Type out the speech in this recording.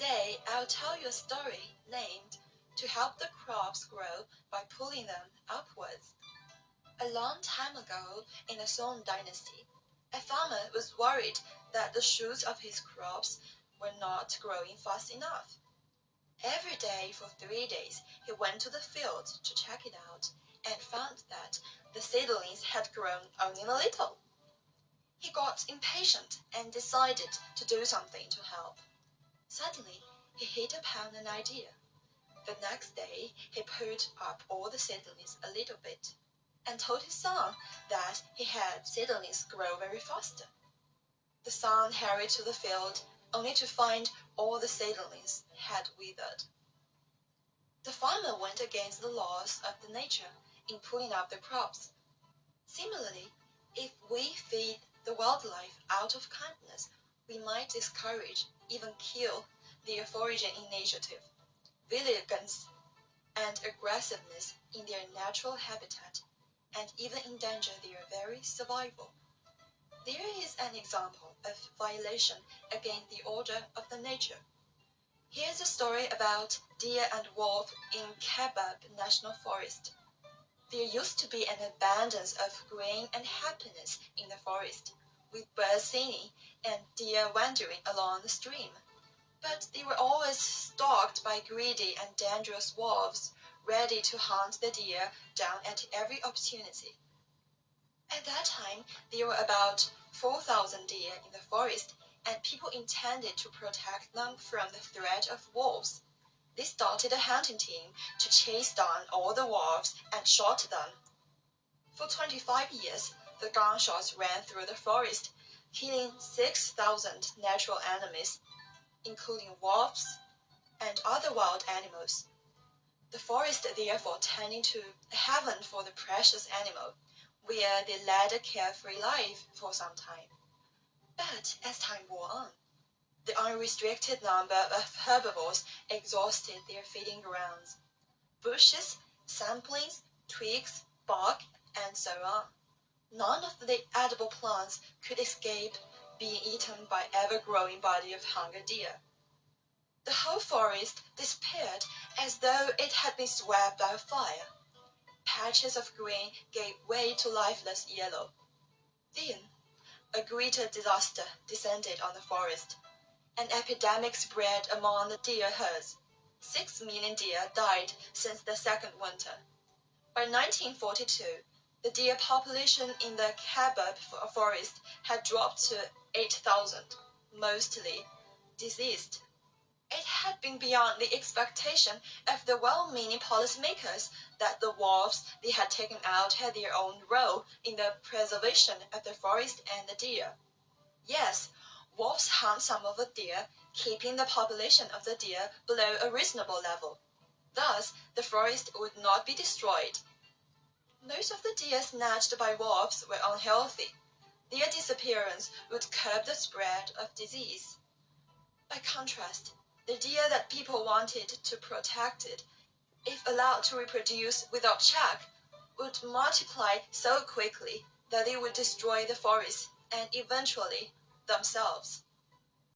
Today, I'll tell you a story named To Help the Crops Grow by Pulling Them Upwards. A long time ago, in the Song Dynasty, a farmer was worried that the shoots of his crops were not growing fast enough. Every day for 3 days, he went to the field to check it out and found that the seedlings had grown only a little. He got impatient and decided to do something to help. Suddenly, he hit upon an idea. The next day, he put up all the seedlings a little bit and told his son that he had seedlings grow very fast. The son hurried to the field only to find all the seedlings had withered. The farmer went against the laws of the nature in pulling up the crops. Similarly, if we feed the wildlife out of kindness, we might discourage, even kill, their foraging initiative, vigilance, and aggressiveness in their natural habitat, and even endanger their very survival. There is an example of violation against the order of the nature. Here's a story about deer and wolf in Kabab National Forest. There used to be an abundance of grain and happiness in the forest, with birds singing and deer wandering along the stream. But they were always stalked by greedy and dangerous wolves, ready to hunt the deer down at every opportunity. At that time, there were about 4,000 deer in the forest, and people intended to protect them from the threat of wolves. They started a hunting team to chase down all the wolves and shot them. For 25 years, the gunshots ran through the forest, killing 6,000 natural enemies, including wolves and other wild animals. The forest therefore turned into a heaven for the precious animal, where they led a carefree life for some time. But as time wore on, the unrestricted number of herbivores exhausted their feeding grounds. Bushes, saplings, twigs, bark, and so on. None of the edible plants could escape being eaten by ever-growing body of hungry deer. The whole forest disappeared as though it had been swept by a fire. Patches of green gave way to lifeless yellow. Then, a greater disaster descended on the forest. An epidemic spread among the deer herds. 6 million deer died since the second winter. By 1942, the deer population in the Kabab forest had dropped to 8,000, mostly diseased. It had been beyond the expectation of the well-meaning policymakers that the wolves they had taken out had their own role in the preservation of the forest and the deer. Yes, wolves hunt some of the deer, keeping the population of the deer below a reasonable level. Thus, the forest would not be destroyed. Most of the deer snatched by wolves were unhealthy. Their disappearance would curb the spread of disease. By contrast, the deer that people wanted to protect, if allowed to reproduce without check, would multiply so quickly that they would destroy the forest and eventually themselves.